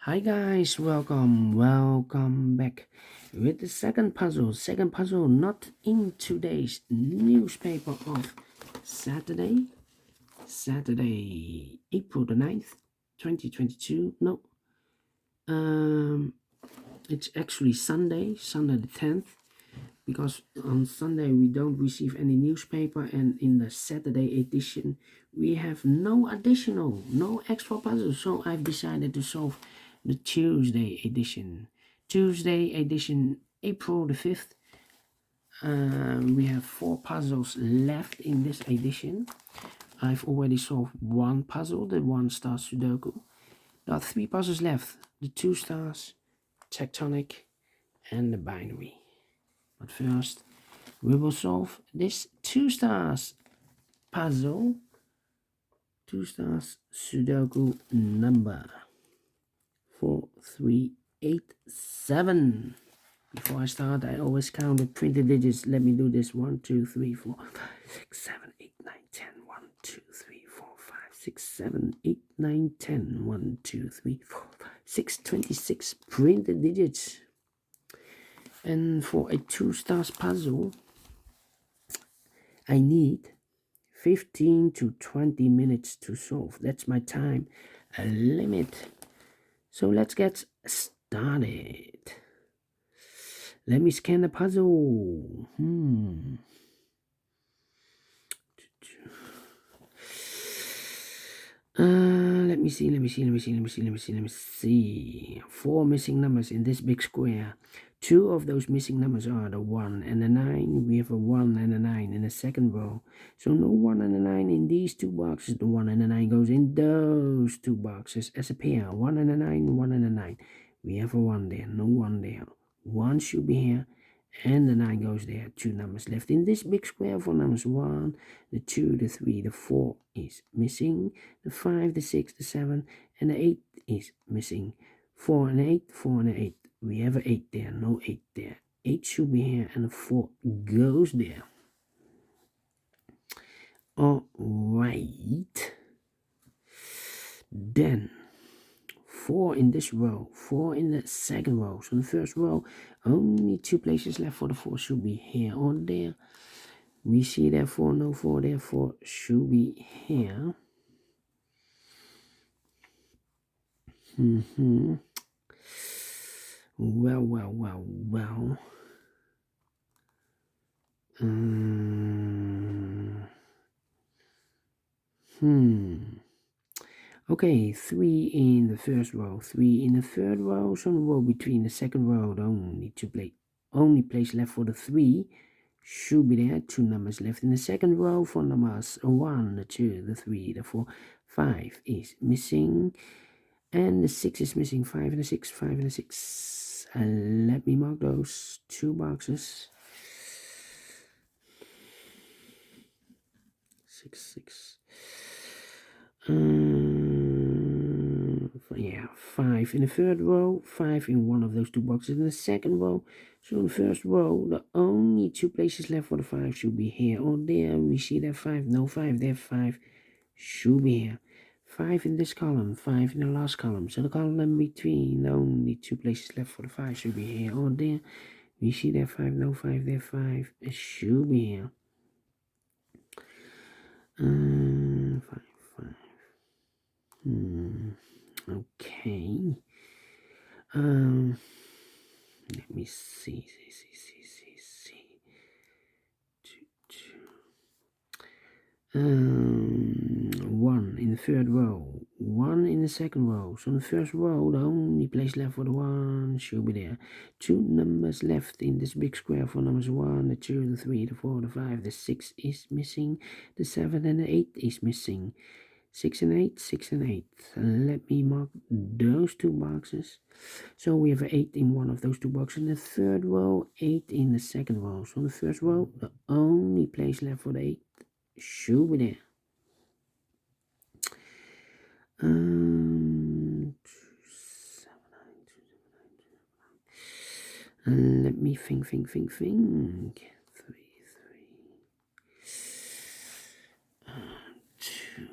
Hi guys, welcome back with the second puzzle. Second puzzle, not in today's newspaper of Saturday, April the 9th, 2022. No, um, it's actually Sunday the 10th, because on Sunday we don't receive any newspaper, and in the Saturday edition we have no extra puzzles. So I've decided to solve the Tuesday edition. April the 5th. We have 4 puzzles left in this edition. I've already solved one puzzle, the One Star Sudoku. There are 3 puzzles left: the 2 stars, tectonic, and the binary. But first, we will solve this 2 stars puzzle, 2 stars Sudoku number 4387. Before I start, I always count the printed digits. Let me do this: 1, 2, 3, 4, 5, 6, 7, 8, 9, 10. 1, 2, 3, 4, 5, 6, 7, 8, 9, 10. 1, 2, 3, 4, 5, 6, 26 printed digits. And for a 2 stars puzzle, I need 15 to 20 minutes to solve. That's my time limit. So let's get started. Let me scan the puzzle. Let me see. 4 missing numbers in this big square. 2 of those missing numbers are the 1 and the 9. We have a 1 and a 9 in the second row. So no 1 and a 9 in these 2 boxes. The 1 and the 9 goes in those 2 boxes as a pair. 1 and a 9, 1 and a 9. We have a 1 there, no 1 there. 1 should be here, and the 9 goes there. 2 numbers left in this big square for numbers 1, the 2, the 3, the 4 is missing. The 5, the 6, the 7, and the 8 is missing. 4 and 8, 4 and 8. We have an 8 there, no 8 there. 8 should be here, and the 4 goes there. Alright. Then 4 in this row, 4 in the second row. So in the first row, only 2 places left for the 4 should be here or there. We see therefore no 4, therefore should be here. Well. Okay, 3 in the first row, 3 in the third row. So in the row between the second row, the only place left for the 3 should be there. 2 numbers left in the second row for numbers 1, the 2, the 3, the 4. 5 is missing, and the 6 is missing. 5 and the 6, 5 and the 6. Let me mark those 2 boxes. 6. Yeah, 5 in the third row, 5 in one of those 2 boxes in the second row. So in the first row, the only 2 places left for the 5 should be here or there. We see that 5, no 5 there, 5 should be here. 5 in this column, 5 in the last column. So the column in between, the only 2 places left for the 5 should be here or there. We see that 5, no 5 there, 5 it should be here. 5. Okay. Let me see. 1 in the third row, 1 in the second row. So in the first row, the only place left for the 1 should be there. 2 numbers left in this big square for numbers 1, the 2, the 3, the 4, the 5, the 6 is missing. The 7 and the 8 is missing. 6 and 8, 6 and 8. Let me mark those 2 boxes. So we have an 8 in one of those 2 boxes in the third row, 8 in the second row. So in the first row, the only place left for the 8 should be there. 2, 7, 9, 2, 7, 9, 2, 7, 9. Let me think. 3, 2.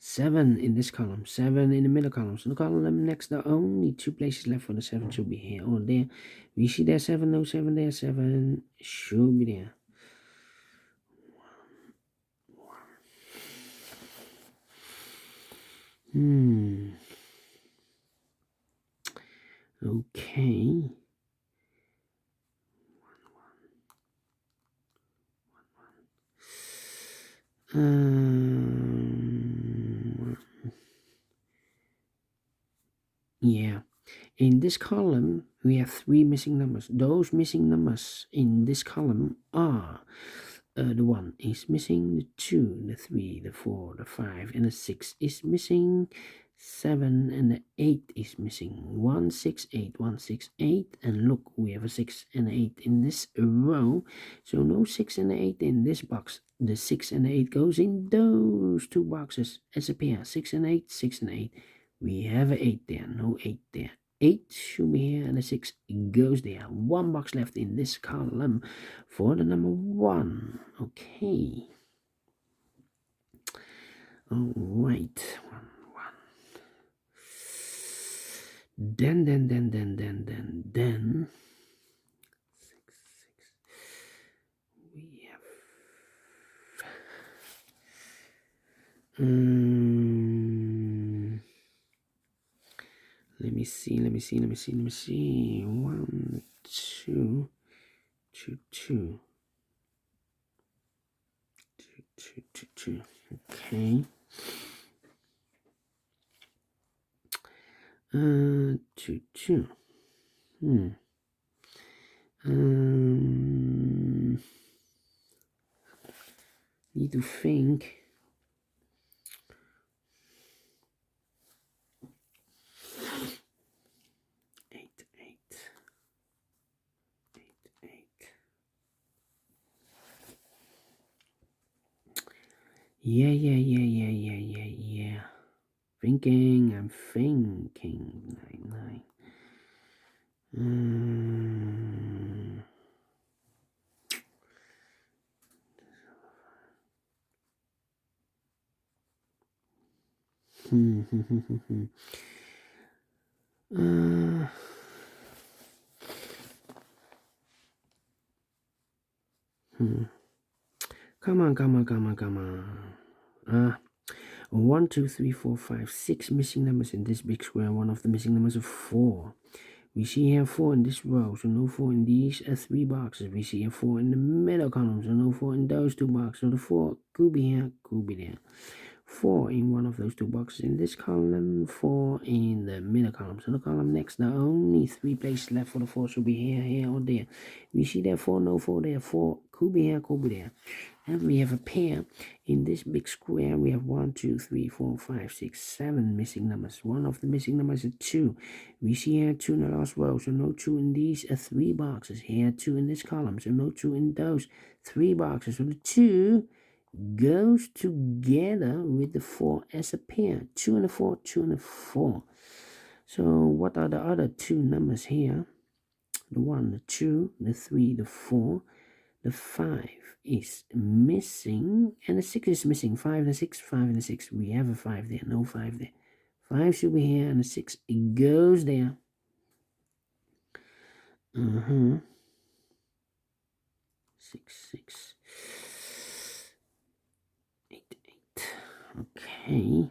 7 in this column, 7 in the middle column. So the column next, the only 2 places left for the 7 should be here or there. We see there 7, no 7 there, 7 should be there. Okay. Yeah. In this column, we have 3 missing numbers. Those missing numbers in this column are the 1 is missing, the 2, the 3, the 4, the 5, and the 6 is missing. 7 and the 8 is missing. 1, 6, 8, 1, 6, 8. And look, we have a 6 and 8 in this row. So no 6 and 8 in this box. The 6 and 8 goes in those 2 boxes as a pair. 6 and 8, 6 and 8. We have an 8 there, no 8 there. 8 should be here and the 6 goes there. 1 box left in this column for the number 1. Okay. All right. 1, 1. Then. 6, 6. We have. Let me see. 1, 2, 2, 2. 2, 2, 2. Okay. 2, 2. Need to think. 8, 8. 8, 8. Yeah. I'm thinking. 9, 9. Come on. 1, 2, 3, 4, 5, 6 missing numbers in this big square. One of the missing numbers is 4. We see here 4 in this row, so no 4 in these 3 boxes. We see here 4 in the middle column, so no 4 in those 2 boxes. So the 4 could be here, could be there. 4 in one of those 2 boxes in this column, 4 in the middle column. So the column next, the only 3 places left for the 4 should be here, or there. We see there 4, no 4 there, 4 could be here, could be there. And we have a pair in this big square. We have 1, 2, 3, 4, 5, 6, 7 missing numbers. One of the missing numbers is 2. We see here 2 in the last row, so no 2 in these 3 boxes. Here 2 in this column, so no 2 in those 3 boxes. So the 2 goes together with the 4 as a pair. 2 and a 4, 2 and a 4. So what are the other 2 numbers here? The 1, the 2, the 3, the 4. The 5 is missing, and the 6 is missing. 5 and 6, 5 and 6. We have a 5 there, no 5 there. 5 should be here, and the 6 it goes there. 6, 6. 8, 8. Okay.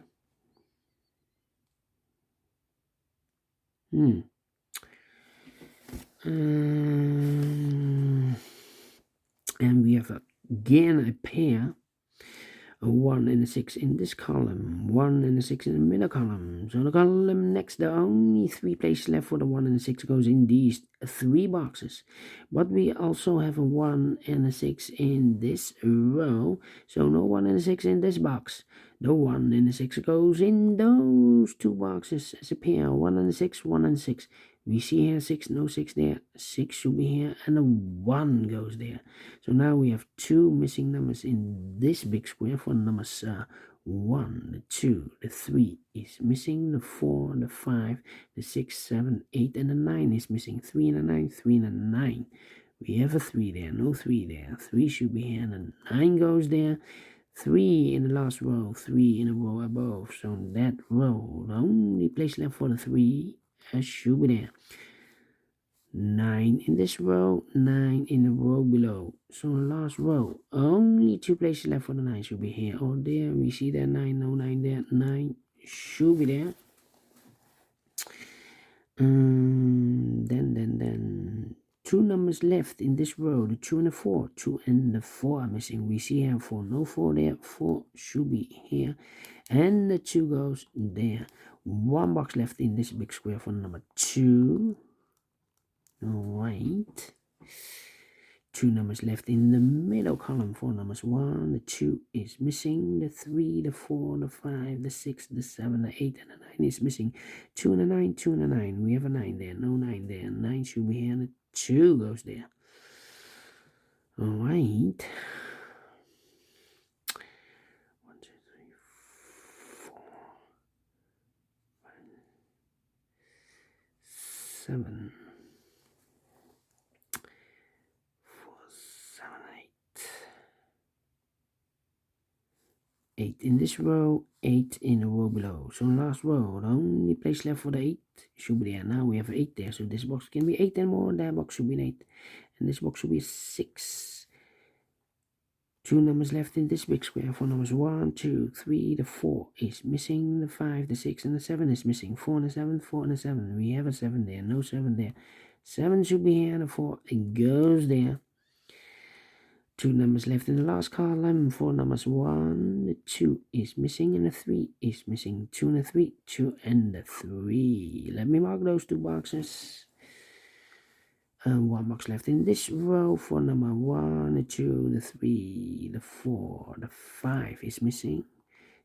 And we have again a pair, a 1 and a 6 in this column, 1 and a 6 in the middle column. So the column next, the only 3 places left for the 1 and a 6 goes in these 3 boxes. But we also have a 1 and a 6 in this row, so no 1 and a 6 in this box. The 1 and the 6 goes in those 2 boxes as a pair, 1 and a 6, 1 and 6. We see here 6, no 6 there, 6 should be here, and a 1 goes there. So now we have 2 missing numbers in this big square for numbers 1, the 2, the 3 is missing, the 4, the 5, the 6, 7, 8, and the 9 is missing. 3 and a 9, 3 and a 9. We have a 3 there, no 3 there. 3 should be here, and a 9 goes there. 3 in the last row, 3 in a row above. So that row, the only place left for the 3 should be there. 9 in this row, 9 in the row below. So last row, only 2 places left for the 9 should be here or there. We see that 9, no 9 there, 9 should be there. Then 2 numbers left in this row, the 2 and the 4. 2 and the 4 are missing. We see here 4, no 4 there, 4 should be here. And the 2 goes there. 1 box left in this big square for number 2. Alright. 2 numbers left in the middle column for numbers 1. The 2 is missing. The 3, the 4, the 5, the 6, the 7, the 8, and the 9 is missing. 2 and a 9, 2 and a 9. We have a 9 there. No 9 there. 9 should be here. And the 2 goes there. Alright. 1, 2, 3, 4, 5, 7. 8 in this row, 8 in the row below. So last row, the only place left for the 8 should be there. Now we have 8 there, so this box can be 8 and more. That box should be an 8, and this box should be a 6. 2 numbers left in this big square for numbers 1, 2, 3. The 4 is missing. The 5, the 6, and the 7 is missing. 4 and a 7, 4 and a 7. We have a 7 there, no 7 there. 7 should be here, and the 4 it goes there. 2 numbers left in the last column for numbers 1. The 2 is missing and the 3 is missing. 2 and the 3, 2 and the 3. Let me mark those 2 boxes. 1 box left in this row for number 1. The 2, the 3, the 4, the 5 is missing.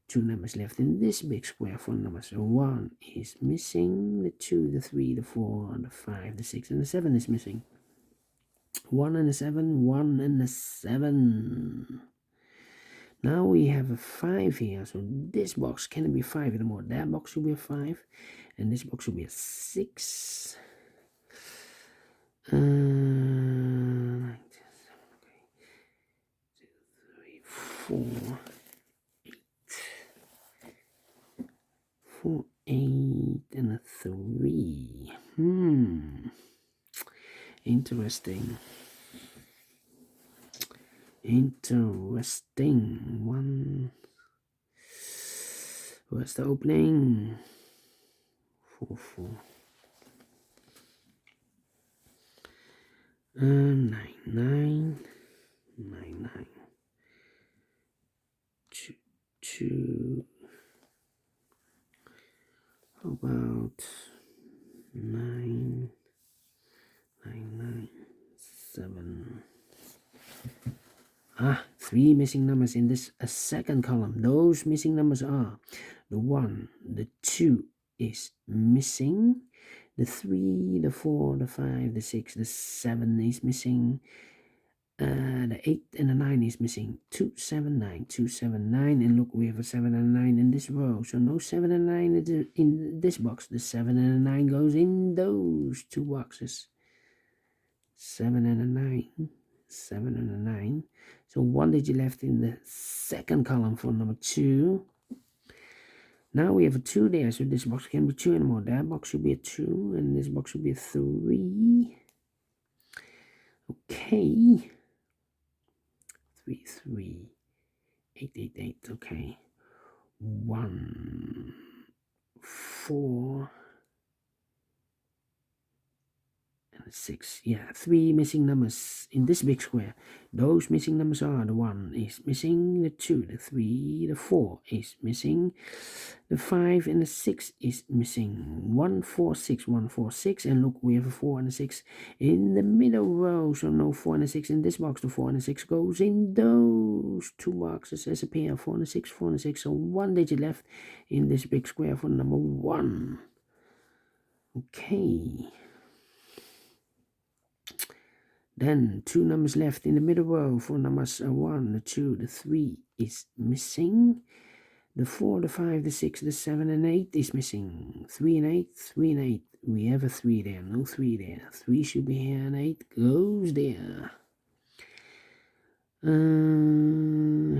2 numbers left in this big square for numbers 1 is missing. The 2, the 3, the 4, the 5, the 6, and the 7 is missing. 1 and a 7, 1 and a 7. Now we have a 5 here, so this box cannot be 5 anymore. That box should be a 5, and this box should be a 6. 9, 10, 7, 2, 3, 4, 8. 4, 8, and a 3. Interesting. One. Where's the opening? 4, 4. 9, 9. 9, 9. 2, 2. How about 9, 9, 9, 7. 3 missing numbers in this second column. Those missing numbers are the 1, the 2 is missing. The 3, the 4, the 5, the 6, the 7 is missing. The 8 and the 9 is missing. 2, 7, 9, 2, 7, 9. And look, we have a 7 and a 9 in this row. So no 7 and 9 in this box. The 7 and a 9 goes in those 2 boxes. 7 and a 9. 7 and a 9. So 1 digit left in the second column for number 2. Now we have a 2 there, so this box can be 2 anymore. That box should be a 2, and this box should be a 3. Okay. 3, 3. 8, 8, 8. Okay. 1, 4. 6. Yeah, 3 missing numbers in this big square. Those missing numbers are the 1 is missing, the 2, the 3, the 4 is missing, the 5 and the 6 is missing. 1, 4, 6, 1, 4, 6. And look, we have a 4 and a 6 in the middle row. So no 4 and a 6 in this box. The 4 and a 6 goes in those 2 boxes as a pair. 4 and a 6, 4 and a 6. So 1 digit left in this big square for number 1. Okay. Then 2 numbers left in the middle row for numbers 1, the 2, the 3 is missing. The 4, the 5, the 6, the 7, and 8 is missing. 3 and 8, 3 and 8. We have a 3 there, no 3 there. 3 should be here and 8 goes there.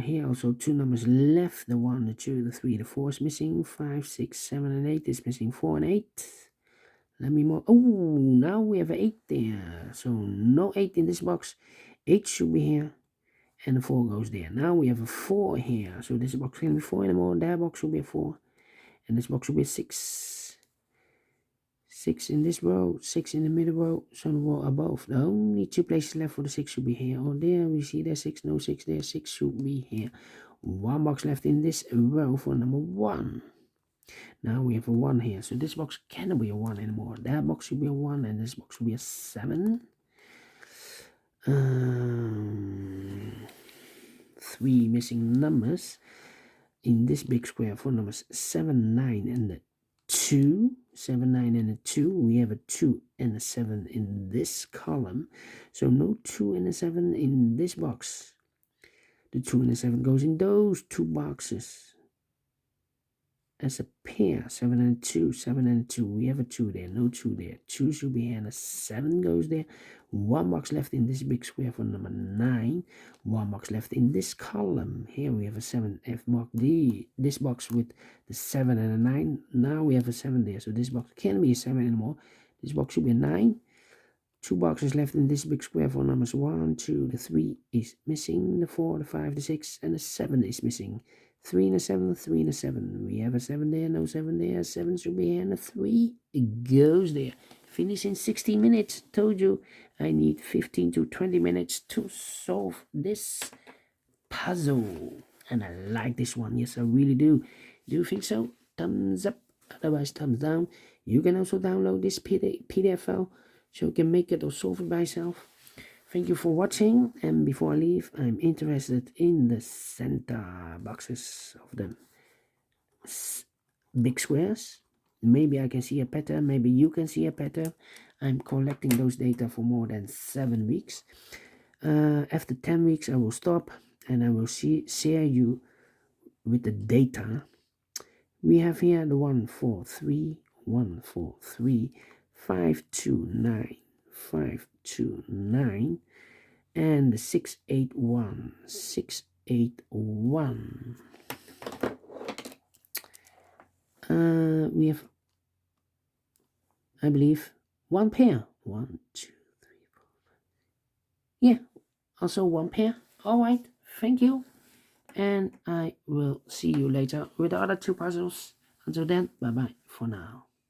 Here also 2 numbers left. The 1, the 2, the 3, the 4 is missing. 5, 6, 7, and 8 is missing. 4 and 8. Let me more. Oh, now we have an 8 there. So no 8 in this box. 8 should be here. And the 4 goes there. Now we have a 4 here. So this box can't be 4 anymore. That box should be a 4. And this box should be a 6. 6 in this row. 6 in the middle row. So the row above. The only 2 places left for the 6 should be here. Oh, there we see there's 6. No 6 there. 6 should be here. 1 box left in this row for number 1. Now we have a 1 here. So this box cannot be a 1 anymore. That box should be a 1. And this box should be a 7. 3 missing numbers in this big square for numbers 7, 9, and the 2. 7, 9, and a 2. We have a 2 and a 7 in this column. So no 2 and a 7 in this box. The 2 and the 7 goes in those 2 boxes as a pair. 7 and 2, 7 and 2. We have a 2 there, no 2 there. 2 should be here, and a 7 goes there. 1 box left in this big square for number 9. 1 box left in this column. Here we have a 7. F mark D. This box with the 7 and a 9. Now we have a 7 there. So this box can't be a 7 anymore. This box should be a 9. 2 boxes left in this big square for numbers 1, 2. The 3 is missing. The 4, the 5, the 6, and the 7 is missing. 3 and a 7, 3 and a 7. We have a 7 there, no 7 there. 7 should be here, and a 3 goes there. Finish in 16 minutes. Told you I need 15 to 20 minutes to solve this puzzle. And I like this one. Yes, I really do. Do you think so? Thumbs up. Otherwise, thumbs down. You can also download this PDF file so you can make it or solve it by yourself. Thank you for watching, and before I leave, I'm interested in the center boxes of the big squares. Maybe I can see a pattern, maybe you can see a pattern. I'm collecting those data for more than 7 weeks. After 10 weeks, I will stop and I will share you with the data. We have here the 1, 4, 3, 1, 4, 3, 5, 2, 9, 5, 2, 9, and the 6, 8, 1, 6, 8, 1. We have, I believe, 1 pair. 1, 2, 3, 4, 5. Yeah, also 1 pair. All right, thank you. And I will see you later with the other 2 puzzles. Until then, bye-bye for now.